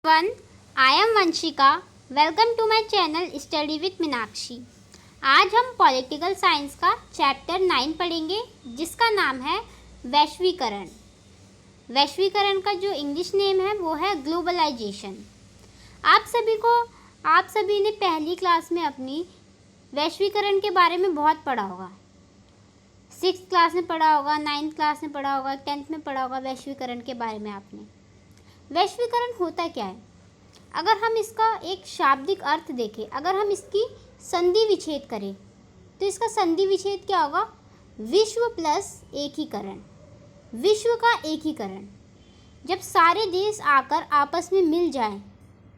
One I am Vanshika. Welcome to my channel study with Meenakshi. आज हम political science का chapter 9 पढ़ेंगे जिसका नाम है वैश्वीकरण। वैश्वीकरण का जो इंग्लिश नेम है वो है ग्लोबलाइजेशन। आप सभी ने पहली क्लास में अपनी वैश्वीकरण के बारे में बहुत पढ़ा होगा। 6th क्लास में पढ़ा होगा, 9th क्लास में पढ़ा होगा, 10th में पढ़ा होगा। वैश्वीकरण के बारे में आपने वैश्वीकरण होता क्या है? अगर हम इसका एक शाब्दिक अर्थ देखें, अगर हम इसकी संधि विच्छेद करें तो इसका संधि विच्छेद क्या होगा? विश्व प्लस एकीकरण। विश्व का एकीकरण। जब सारे देश आकर आपस में मिल जाएं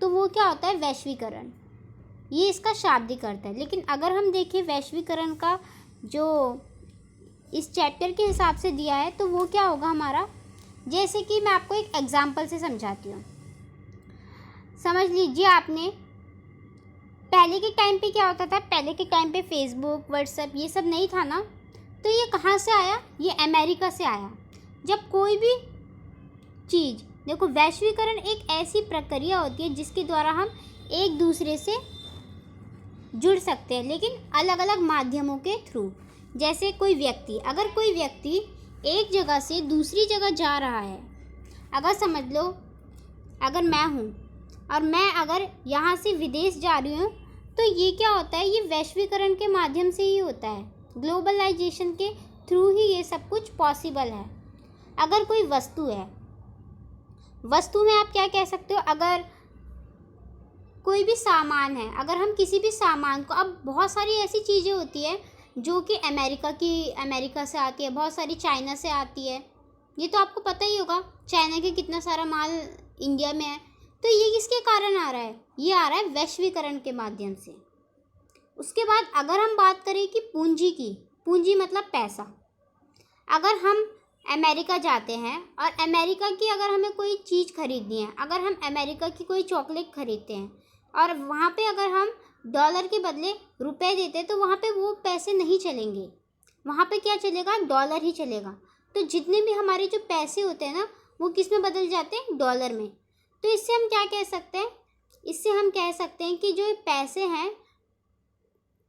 तो वो क्या होता है? वैश्वीकरण। ये इसका शाब्दिक अर्थ है। लेकिन अगर हम देखें वैश्वीकरण का जो इस चैप्टर के हिसाब से दिया है तो वो क्या होगा हमारा? जैसे कि मैं आपको एक एग्जांपल से समझाती हूँ। समझ लीजिए आपने पहले के टाइम पे क्या होता था? पहले के टाइम पे फेसबुक, व्हाट्सएप ये सब नहीं था ना, तो ये कहाँ से आया? ये अमेरिका से आया। जब कोई भी चीज़, देखो वैश्वीकरण एक ऐसी प्रक्रिया होती है जिसके द्वारा हम एक दूसरे से जुड़ सकते हैं, लेकिन अलग अलग माध्यमों के थ्रू। जैसे कोई व्यक्ति, अगर कोई व्यक्ति एक जगह से दूसरी जगह जा रहा है, अगर समझ लो अगर मैं हूँ और मैं अगर यहाँ से विदेश जा रही हूँ, तो ये क्या होता है? ये वैश्वीकरण के माध्यम से ही होता है। ग्लोबलाइजेशन के थ्रू ही ये सब कुछ पॉसिबल है। अगर कोई वस्तु है, वस्तु में आप क्या कह सकते हो? अगर कोई भी सामान है, अगर हम किसी भी सामान को, अब बहुत सारी ऐसी चीज़ें होती है जो कि अमेरिका से आती है, बहुत सारी चाइना से आती है। ये तो आपको पता ही होगा, चाइना के कितना सारा माल इंडिया में है। तो ये किसके कारण आ रहा है? ये आ रहा है वैश्वीकरण के माध्यम से। उसके बाद अगर हम बात करें कि पूंजी की, पूंजी मतलब पैसा। अगर हम अमेरिका जाते हैं और अमेरिका की अगर हमें कोई चीज़ खरीदनी है, अगर हम अमेरिका की कोई चॉकलेट खरीदते हैं और वहाँ पे अगर हम डॉलर के बदले रुपए देते, तो वहाँ पे वो पैसे नहीं चलेंगे। वहाँ पे क्या चलेगा? डॉलर ही चलेगा। तो जितने भी हमारे जो पैसे होते हैं ना, वो किस में बदल जाते हैं? डॉलर में। तो इससे हम क्या कह सकते हैं? इससे हम कह सकते हैं कि जो पैसे हैं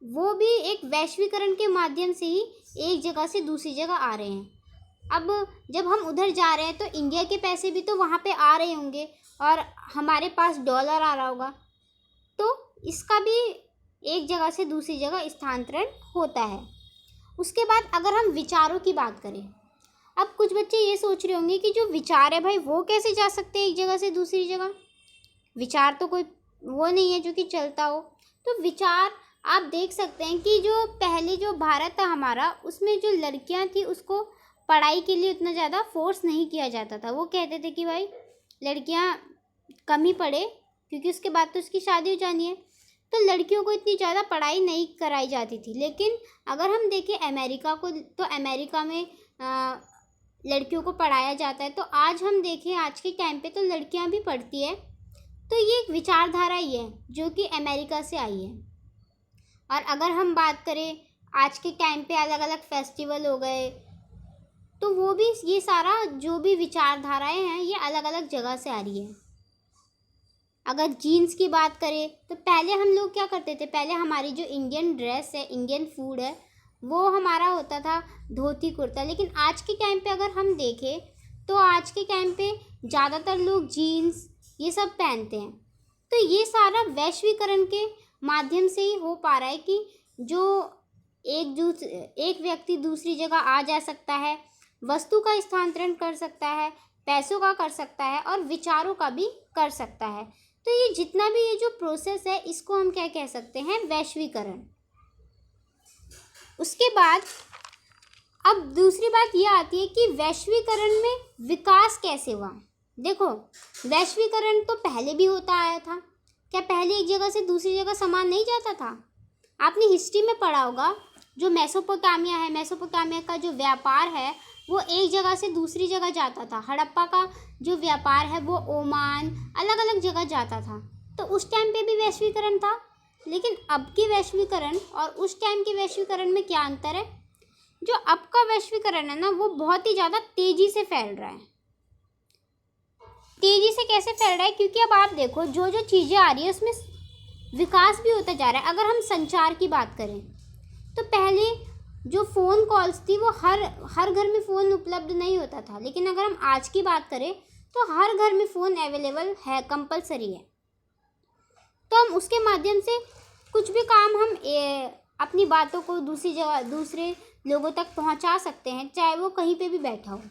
वो भी एक वैश्वीकरण के माध्यम से ही एक जगह से दूसरी जगह आ रहे हैं। अब जब हम उधर जा रहे हैं तो इंडिया के पैसे भी तो वहाँ पे आ रहे होंगे और हमारे पास डॉलर आ रहा होगा, तो इसका भी एक जगह से दूसरी जगह स्थानांतरण होता है। उसके बाद अगर हम विचारों की बात करें, अब कुछ बच्चे ये सोच रहे होंगे कि जो विचार है भाई वो कैसे जा सकते हैं एक जगह से दूसरी जगह? विचार तो कोई वो नहीं है जो कि चलता हो। तो विचार आप देख सकते हैं कि जो पहले जो भारत था हमारा, उसमें जो लड़कियां थी उसको पढ़ाई के लिए उतना ज़्यादा फोर्स नहीं किया जाता था। वो कहते थे कि भाई लड़कियां कम ही पढ़े क्योंकि उसके बाद तो उसकी शादी हो जानी है। तो लड़कियों को इतनी ज़्यादा पढ़ाई नहीं कराई जाती थी। लेकिन अगर हम देखें अमेरिका को, तो अमेरिका में लड़कियों को पढ़ाया जाता है। तो आज हम देखें आज के टाइम पे तो लड़कियां भी पढ़ती है। तो ये एक विचारधारा ही है जो कि अमेरिका से आई है। और अगर हम बात करें आज के टाइम पे अलग अलग फेस्टिवल हो गए, तो वो भी, ये सारा जो भी विचारधाराएं हैं ये अलग अलग जगह से आ रही है। अगर जीन्स की बात करें तो पहले हम लोग क्या करते थे? पहले हमारी जो इंडियन ड्रेस है, इंडियन फूड है, वो हमारा होता था धोती कुर्ता। लेकिन आज के टाइम पे अगर हम देखें तो आज के टाइम पे ज़्यादातर लोग जीन्स ये सब पहनते हैं। तो ये सारा वैश्वीकरण के माध्यम से ही हो पा रहा है कि जो एक व्यक्ति दूसरी जगह आ जा सकता है, वस्तु का स्थानांतरण कर सकता है, पैसों का कर सकता है और विचारों का भी कर सकता है। तो ये जितना भी ये जो प्रोसेस है इसको हम क्या कह सकते हैं? वैश्वीकरण। उसके बाद अब दूसरी बात ये आती है कि वैश्वीकरण में विकास कैसे हुआ। देखो वैश्वीकरण तो पहले भी होता आया था। क्या पहले एक जगह से दूसरी जगह सामान नहीं जाता था? आपने हिस्ट्री में पढ़ा होगा, जो मेसोपोटामिया है, मेसोपोटामिया का जो व्यापार है वो एक जगह से दूसरी जगह जाता था। हड़प्पा का जो व्यापार है वो ओमान, अलग अलग जगह जाता था। तो उस टाइम पे भी वैश्वीकरण था। लेकिन अब की वैश्वीकरण और उस टाइम के वैश्वीकरण में क्या अंतर है? जो अब का वैश्वीकरण है ना, वो बहुत ही ज़्यादा तेज़ी से फैल रहा है। तेज़ी से कैसे फैल रहा है? क्योंकि अब आप देखो जो जो चीज़ें आ रही है उसमें विकास भी होता जा रहा है। अगर हम संचार की बात करें तो पहले जो फ़ोन कॉल्स थी वो हर घर में फ़ोन उपलब्ध नहीं होता था, लेकिन अगर हम आज की बात करें तो हर घर में फ़ोन अवेलेबल है, कंपलसरी है। तो हम उसके माध्यम से कुछ भी काम हम अपनी बातों को दूसरी जगह दूसरे लोगों तक पहुंचा सकते हैं, चाहे वो कहीं पे भी बैठा हो।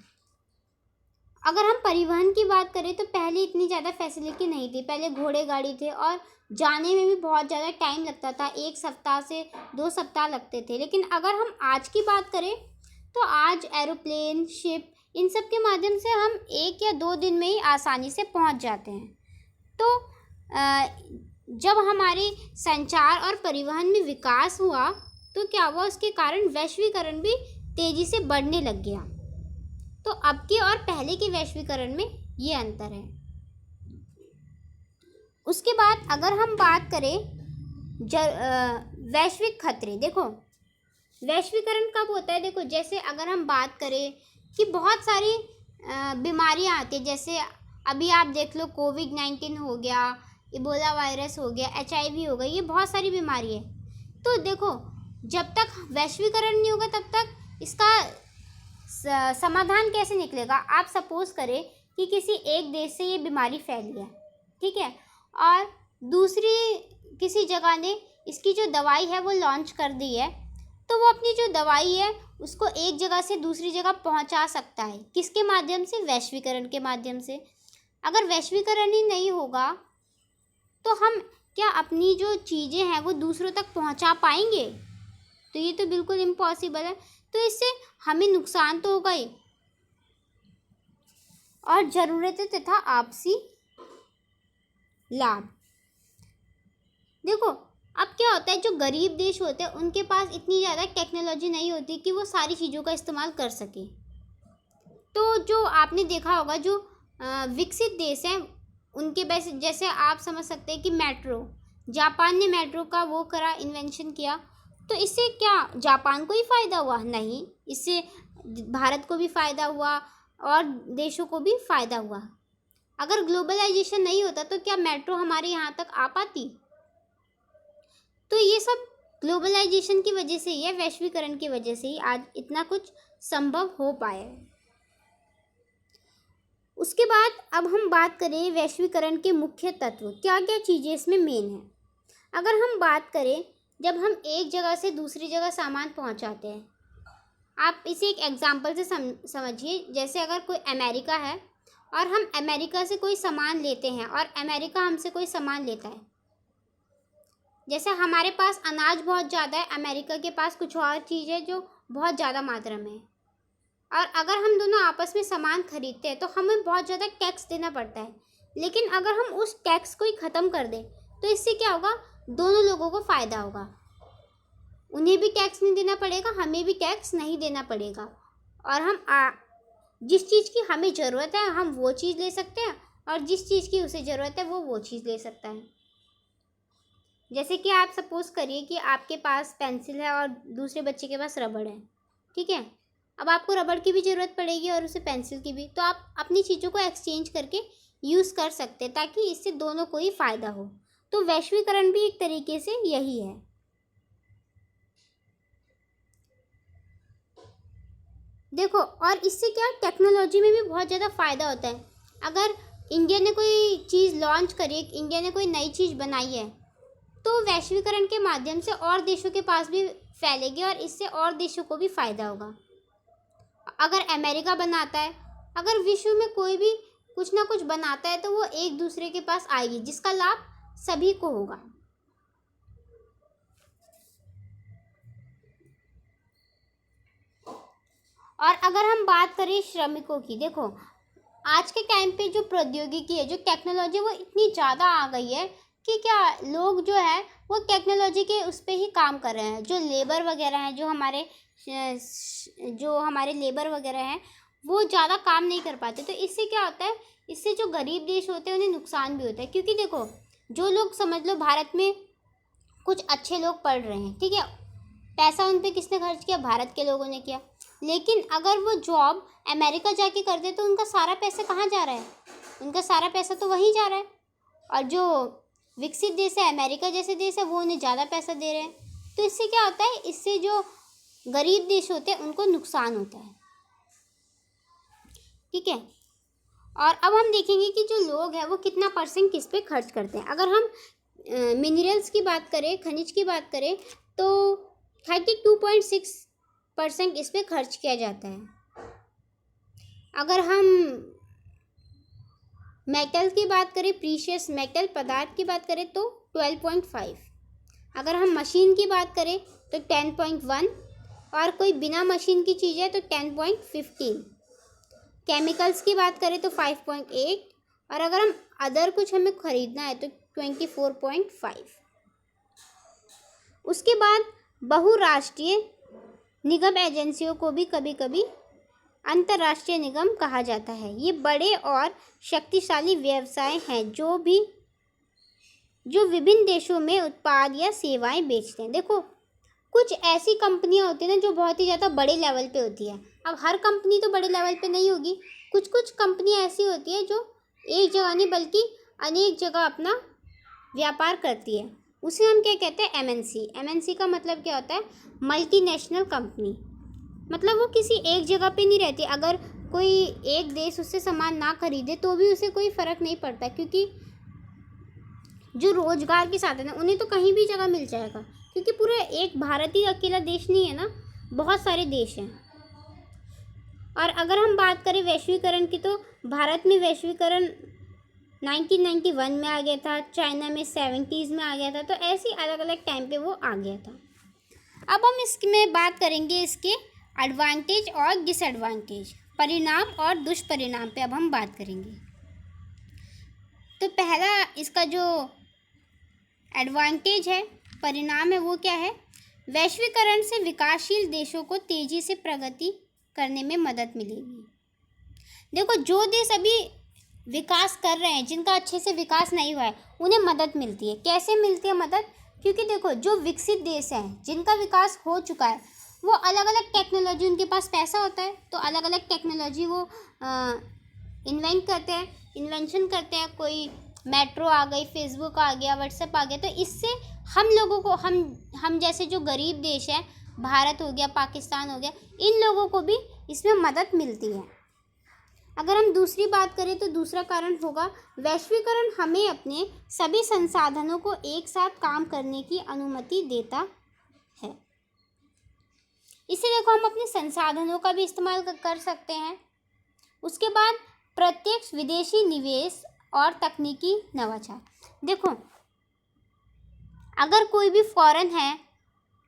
अगर हम परिवहन की बात करें तो पहले इतनी ज़्यादा फैसिलिटी नहीं थी। पहले घोड़े गाड़ी थे और जाने में भी बहुत ज़्यादा टाइम लगता था, 1 सप्ताह से 2 सप्ताह लगते थे। लेकिन अगर हम आज की बात करें तो आज एरोप्लेन, शिप, इन सब के माध्यम से हम 1 या 2 दिन में ही आसानी से पहुंच जाते हैं। तो जब हमारे संचार और परिवहन में विकास हुआ तो क्या हुआ, उसके कारण वैश्वीकरण भी तेज़ी से बढ़ने लग गया। तो अब के और पहले के वैश्वीकरण में ये अंतर है। उसके बाद अगर हम बात करें वैश्विक खतरे, देखो वैश्वीकरण कब होता है? देखो जैसे अगर हम बात करें कि बहुत सारी बीमारियां आती हैं, जैसे अभी आप देख लो कोविड-19 हो गया, इबोला वायरस हो गया, HIV हो गई, ये बहुत सारी बीमारी है। तो देखो जब तक वैश्वीकरण नहीं होगा तब तक इसका समाधान कैसे निकलेगा? आप सपोज करें कि किसी एक देश से ये बीमारी फैली है, ठीक है, और दूसरी किसी जगह ने इसकी जो दवाई है वो लॉन्च कर दी है, तो वो अपनी जो दवाई है उसको एक जगह से दूसरी जगह पहुंचा सकता है। किसके माध्यम से? वैश्वीकरण के माध्यम से। अगर वैश्वीकरण ही नहीं होगा तो हम क्या अपनी जो चीज़ें हैं वो दूसरों तक पहुंचा पाएंगे? तो ये तो बिल्कुल इम्पॉसिबल है। तो इससे हमें नुकसान तो होगा ही, और ज़रूरतें तथा आपसी लाभ। देखो अब क्या होता है, जो गरीब देश होते हैं उनके पास इतनी ज़्यादा टेक्नोलॉजी नहीं होती कि वो सारी चीज़ों का इस्तेमाल कर सके। तो जो आपने देखा होगा जो विकसित देश हैं उनके जैसे आप समझ सकते हैं कि मेट्रो, जापान ने मेट्रो का वो करा, इन्वेंशन किया, तो इससे क्या जापान को ही फ़ायदा हुआ? नहीं, इससे भारत को भी फ़ायदा हुआ और देशों को भी फ़ायदा हुआ। अगर ग्लोबलाइजेशन नहीं होता तो क्या मेट्रो हमारे यहाँ तक आ पाती? तो ये सब ग्लोबलाइजेशन की वजह से ही है, वैश्वीकरण की वजह से ही आज इतना कुछ संभव हो पाया है। उसके बाद अब हम बात करें वैश्वीकरण के मुख्य तत्व, क्या क्या चीज़ें इसमें मेन है। अगर हम बात करें जब हम एक जगह से दूसरी जगह सामान पहुंचाते हैं, आप इसे एक एग्जांपल से समझिए। जैसे अगर कोई अमेरिका है और हम अमेरिका से कोई सामान लेते हैं और अमेरिका हमसे कोई सामान लेता है, जैसे हमारे पास अनाज बहुत ज़्यादा है, अमेरिका के पास कुछ और चीज़ है जो बहुत ज़्यादा मात्रा में है, और अगर हम दोनों आपस में सामान खरीदते हैं तो हमें बहुत ज़्यादा टैक्स देना पड़ता है। लेकिन अगर हम उस टैक्स को ही ख़त्म कर दें तो इससे क्या होगा, दोनों लोगों को फ़ायदा होगा। उन्हें भी टैक्स नहीं देना पड़ेगा, हमें भी टैक्स नहीं देना पड़ेगा, और हम जिस चीज़ की हमें ज़रूरत है हम वो चीज़ ले सकते हैं, और जिस चीज़ की उसे ज़रूरत है वो चीज़ ले सकता है। जैसे कि आप सपोज़ करिए कि आपके पास पेंसिल है और दूसरे बच्चे के पास रबड़ है, ठीक है। अब आपको रबड़ की भी ज़रूरत पड़ेगी और उसे पेंसिल की भी, तो आप अपनी चीज़ों को एक्सचेंज करके यूज़ कर सकते हैं ताकि इससे दोनों को ही फ़ायदा हो। तो वैश्वीकरण भी एक तरीके से यही है। देखो और इससे क्या टेक्नोलॉजी में भी बहुत ज़्यादा फ़ायदा होता है। अगर इंडिया ने कोई चीज़ लॉन्च करी, इंडिया ने कोई नई चीज़ बनाई है, तो वैश्वीकरण के माध्यम से और देशों के पास भी फैलेगी और इससे और देशों को भी फ़ायदा होगा। अगर अमेरिका बनाता है, अगर विश्व में कोई भी कुछ ना कुछ बनाता है तो वो एक दूसरे के पास आएगी, जिसका लाभ सभी को होगा। और अगर हम बात करें श्रमिकों की, देखो आज के टाइम पे जो प्रौद्योगिकी है, जो टेक्नोलॉजी, वो इतनी ज़्यादा आ गई है कि क्या लोग जो है वो टेक्नोलॉजी के उस पर ही काम कर रहे हैं। जो लेबर वगैरह हैं, जो हमारे लेबर वगैरह हैं, वो ज़्यादा काम नहीं कर पाते। तो इससे क्या होता है, इससे जो गरीब देश होते हैं उन्हें नुकसान भी होता है। क्योंकि देखो जो लोग, समझ लो भारत में कुछ अच्छे लोग पढ़ रहे हैं, ठीक है, पैसा उन पे किसने खर्च किया? भारत के लोगों ने किया। लेकिन अगर वो जॉब अमेरिका जाके करते तो उनका सारा पैसा कहाँ जा रहा है? उनका सारा पैसा तो वहीं जा रहा है, और जो विकसित देश है, अमेरिका जैसे देश है, वो उन्हें ज़्यादा पैसा दे रहे हैं। तो इससे क्या होता है, इससे जो गरीब देश होते हैं उनको नुकसान होता है। ठीक है, और अब हम देखेंगे कि जो लोग हैं वो कितना % किस पे खर्च करते हैं। अगर हम मिनरल्स की बात करें, खनिज की बात करें, तो 32.6% इस पे खर्च किया जाता है। अगर हम मेटल की बात करें, प्रीशियस मेटल पदार्थ की बात करें, तो 12.5। अगर हम मशीन की बात करें तो 10.1, और कोई बिना मशीन की चीज़ है तो 10.15। केमिकल्स की बात करें तो 5.8, और अगर हम अदर कुछ हमें ख़रीदना है तो 24.5। उसके बाद बहुराष्ट्रीय निगम एजेंसियों को भी कभी कभी अंतर्राष्ट्रीय निगम कहा जाता है। ये बड़े और शक्तिशाली व्यवसाय हैं जो विभिन्न देशों में उत्पाद या सेवाएं बेचते हैं। देखो, कुछ ऐसी कंपनियां होती हैं ना जो बहुत ही ज़्यादा बड़े लेवल पे होती है। अब हर कंपनी तो बड़े लेवल पे नहीं होगी, कुछ कुछ कंपनियां ऐसी होती है जो एक जगह नहीं बल्कि अनेक जगह अपना व्यापार करती है। उसे हम क्या कहते हैं, MNC। MNC का मतलब क्या होता है, मल्टीनेशनल कंपनी। मतलब वो किसी एक जगह पे नहीं रहती। अगर कोई एक देश उससे सामान ना खरीदे तो भी उसे कोई फ़र्क नहीं पड़ता, क्योंकि जो रोज़गार के साधन है उन्हें तो कहीं भी जगह मिल जाएगा, क्योंकि पूरा एक भारत ही अकेला देश नहीं है ना, बहुत सारे देश हैं। और अगर हम बात करें वैश्वीकरण की, तो भारत में वैश्वीकरण 1991 में आ गया था, चाइना में 70s में आ गया था। तो ऐसी अलग अलग टाइम पे वो आ गया था। अब हम इसमें बात करेंगे इसके एडवांटेज और डिसएडवांटेज, परिणाम और दुष्परिणाम पे अब हम बात करेंगे। तो पहला इसका जो एडवांटेज है, परिणाम है, वो क्या है, वैश्वीकरण से विकासशील देशों को तेज़ी से प्रगति करने में मदद मिलेगी। देखो, जो देश अभी विकास कर रहे हैं, जिनका अच्छे से विकास नहीं हुआ है, उन्हें मदद मिलती है। कैसे मिलती है मदद? क्योंकि देखो, जो विकसित देश हैं, जिनका विकास हो चुका है, वो अलग अलग टेक्नोलॉजी, उनके पास पैसा होता है तो अलग अलग टेक्नोलॉजी वो इन्वेंट करते हैं, इन्वेंशन करते हैं। कोई मेट्रो आ गई, फेसबुक आ गया, व्हाट्सएप आ गया, तो इससे हम लोगों को, हम जैसे जो गरीब देश है, भारत हो गया, पाकिस्तान हो गया, इन लोगों को भी इसमें मदद मिलती है। अगर हम दूसरी बात करें तो दूसरा कारण होगा, वैश्वीकरण हमें अपने सभी संसाधनों को एक साथ काम करने की अनुमति देता है। इससे देखो, हम अपने संसाधनों का भी इस्तेमाल कर सकते हैं। उसके बाद प्रत्यक्ष विदेशी निवेश और तकनीकी नवाचार। देखो, अगर कोई भी फॉरेन है,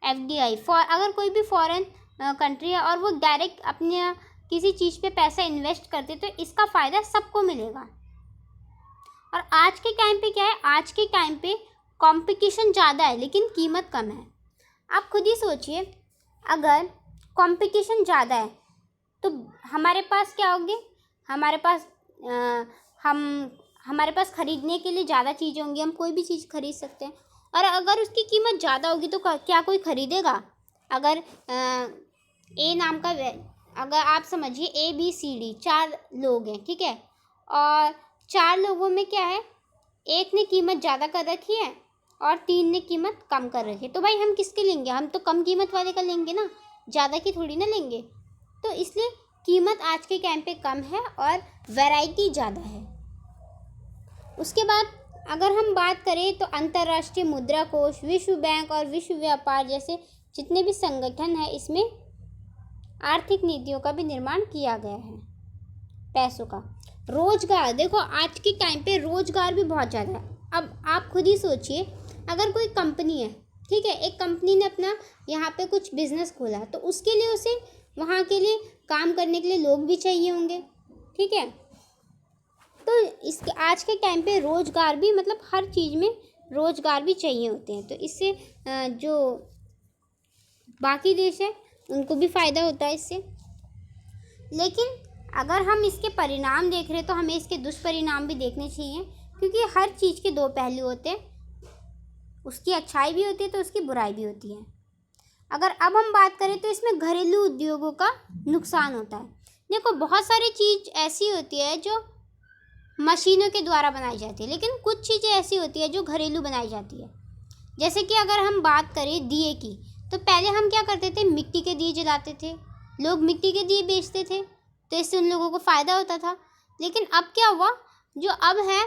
FDI, अगर कोई भी फॉरेन कंट्री है और वो डायरेक्ट अपने किसी चीज़ पे पैसा इन्वेस्ट करते, तो इसका फ़ायदा सबको मिलेगा। और आज के टाइम पे क्या है, आज के टाइम पे कंपटीशन ज़्यादा है लेकिन कीमत कम है। आप खुद ही सोचिए, अगर कंपटीशन ज़्यादा है तो हमारे पास क्या होंगे, हमारे पास ख़रीदने के लिए ज़्यादा चीज़ें होंगी, हम कोई भी चीज़ खरीद सकते हैं। और अगर उसकी कीमत ज़्यादा होगी तो क्या कोई ख़रीदेगा? अगर ए नाम का, अगर आप समझिए ABCD 4 लोग हैं, ठीक है, और 4 लोगों में क्या है, एक ने कीमत ज़्यादा कर रखी है और 3 ने कीमत कम कर रखी है, तो भाई हम किसके लेंगे? हम तो कम कीमत वाले का लेंगे ना, ज़्यादा की थोड़ी ना लेंगे। तो इसलिए कीमत आज के टाइम पे कम है और वैरायटी ज़्यादा है। उसके बाद अगर हम बात करें तो अंतर्राष्ट्रीय मुद्रा कोष, विश्व बैंक और विश्व व्यापार जैसे जितने भी संगठन हैं, इसमें आर्थिक नीतियों का भी निर्माण किया गया है। पैसों का रोजगार, देखो आज के टाइम पे रोजगार भी बहुत ज़्यादा है। अब आप खुद ही सोचिए, अगर कोई कंपनी है, ठीक है, एक कंपनी ने अपना यहाँ पे कुछ बिजनेस खोला, तो उसके लिए उसे वहाँ के लिए काम करने के लिए लोग भी चाहिए होंगे, ठीक है। तो इसके आज के टाइम पे रोजगार भी, मतलब हर चीज़ में रोजगार भी चाहिए होते हैं। तो इससे जो बाकी देश है उनको भी फ़ायदा होता है इससे। लेकिन अगर हम इसके परिणाम देख रहे हैं तो हमें इसके दुष्परिणाम भी देखने चाहिए, क्योंकि हर चीज़ के 2 पहलू होते हैं, उसकी अच्छाई भी होती है तो उसकी बुराई भी होती है। अगर अब हम बात करें तो इसमें घरेलू उद्योगों का नुकसान होता है। देखो, बहुत सारी चीज़ ऐसी होती है जो मशीनों के द्वारा बनाई जाती है, लेकिन कुछ चीज़ें ऐसी होती है जो घरेलू बनाई जाती है। जैसे कि अगर हम बात करें दिए की, तो पहले हम क्या करते थे, मिट्टी के दिए जलाते थे, लोग मिट्टी के दिए बेचते थे, तो इससे उन लोगों को फ़ायदा होता था। लेकिन अब क्या हुआ, जो अब है,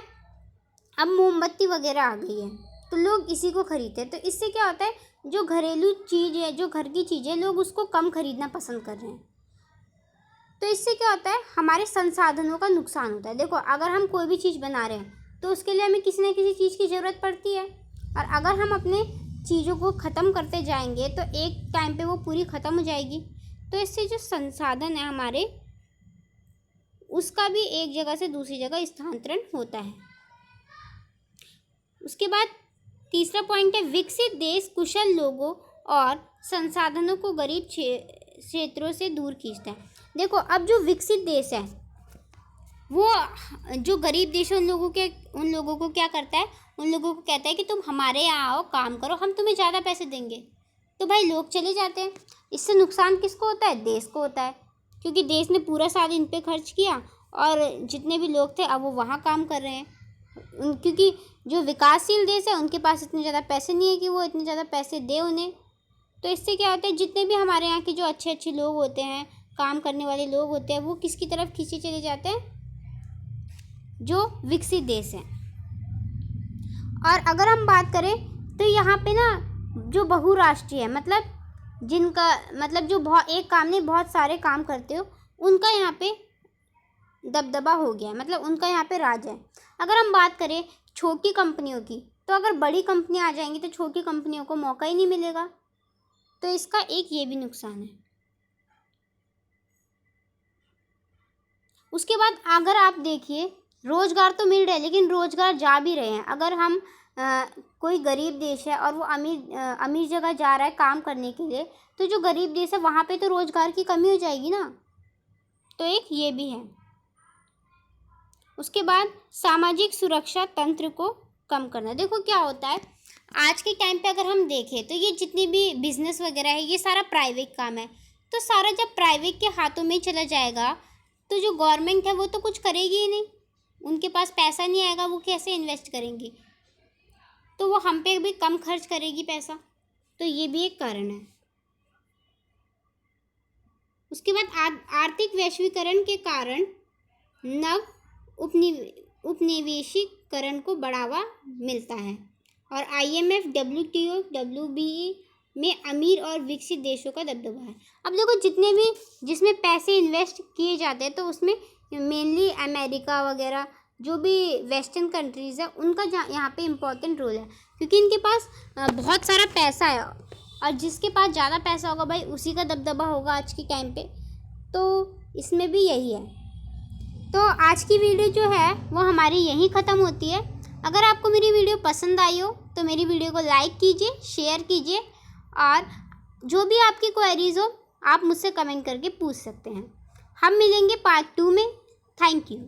अब मोमबत्ती वगैरह आ गई है, तो लोग इसी को खरीदते हैं। तो इससे क्या होता है, जो घरेलू चीज़ है, जो घर की चीज़ है, लोग उसको कम खरीदना पसंद कर रहे हैं। तो इससे क्या होता है, हमारे संसाधनों का नुकसान होता है। देखो, अगर हम कोई भी चीज़ बना रहे हैं तो उसके लिए हमें किसी न किसी चीज़ की ज़रूरत पड़ती है, और अगर हम अपने चीज़ों को ख़त्म करते जाएंगे तो एक टाइम पे वो पूरी ख़त्म हो जाएगी। तो इससे जो संसाधन है हमारे, उसका भी एक जगह से दूसरी जगह स्थानांतरण होता है। उसके बाद तीसरा पॉइंट है, विकसित देश कुशल लोगों और संसाधनों को गरीब क्षेत्रों से दूर खींचता है। देखो, अब जो विकसित देश है, वो जो गरीब देश है, उन लोगों को क्या करता है, उन लोगों को कहता है कि तुम हमारे यहाँ आओ, काम करो, हम तुम्हें ज़्यादा पैसे देंगे। तो भाई लोग चले जाते हैं। इससे नुकसान किसको होता है, देश को होता है, क्योंकि देश ने पूरा साल इन पे खर्च किया और जितने भी लोग थे अब वो वहाँ काम कर रहे हैं। क्योंकि जो विकासशील देश है उनके पास इतने ज़्यादा पैसे नहीं है कि वो इतने ज़्यादा पैसे दे उन्हें। तो इससे क्या होता है, जितने भी हमारे यहाँ के जो अच्छे अच्छे लोग होते हैं, काम करने वाले लोग होते हैं, वो किसकी तरफ खींचे चले जाते हैं, जो विकसित देश हैं। और अगर हम बात करें तो यहाँ पे ना, जो बहुराष्ट्रीय है, मतलब जिनका मतलब जो बहुत एक काम नहीं बहुत सारे काम करते हो, उनका यहाँ पे दबदबा हो गया है, मतलब उनका यहाँ पे राज है। अगर हम बात करें छोटी कंपनियों की, तो अगर बड़ी कंपनियाँ आ जाएंगी तो छोटी कंपनियों को मौका ही नहीं मिलेगा। तो इसका एक ये भी नुकसान है। उसके बाद अगर आप देखिए, रोज़गार तो मिल रहा है, लेकिन रोज़गार जा भी रहे हैं। अगर हम कोई गरीब देश है और वो अमीर जगह जा रहा है काम करने के लिए, तो जो गरीब देश है वहाँ पे तो रोज़गार की कमी हो जाएगी ना। तो एक ये भी है। उसके बाद सामाजिक सुरक्षा तंत्र को कम करना। देखो क्या होता है, आज के टाइम पे अगर हम देखें तो ये जितनी भी बिजनेस वगैरह है, ये सारा प्राइवेट काम है। तो सारा जब प्राइवेट के हाथों में चला जाएगा तो जो गवर्नमेंट है वो तो कुछ करेगी ही नहीं, उनके पास पैसा नहीं आएगा, वो कैसे इन्वेस्ट करेंगी, तो वो हम पे भी कम खर्च करेगी पैसा। तो ये भी एक कारण है। उसके बाद आर्थिक वैश्वीकरण के कारण नव उपनिवेशीकरण को बढ़ावा मिलता है, और IMF, WTO, WBE में अमीर और विकसित देशों का दबदबा है। अब देखो, जितने भी जिसमें पैसे इन्वेस्ट किए जाते हैं तो उसमें मेनली अमेरिका वगैरह जो भी वेस्टर्न कंट्रीज़ है उनका यहाँ पे इम्पोर्टेंट रोल है, क्योंकि इनके पास बहुत सारा पैसा है, और जिसके पास ज़्यादा पैसा होगा भाई उसी का दबदबा होगा आज के टाइम पे। तो इसमें भी यही है। तो आज की वीडियो जो है वो हमारी यहीं ख़त्म होती है। अगर आपको मेरी वीडियो पसंद आई हो तो मेरी वीडियो को लाइक कीजिए, शेयर कीजिए, और जो भी आपकी क्वेरीज हो आप मुझसे कमेंट करके पूछ सकते हैं। हम मिलेंगे पार्ट 2 में। Thank you.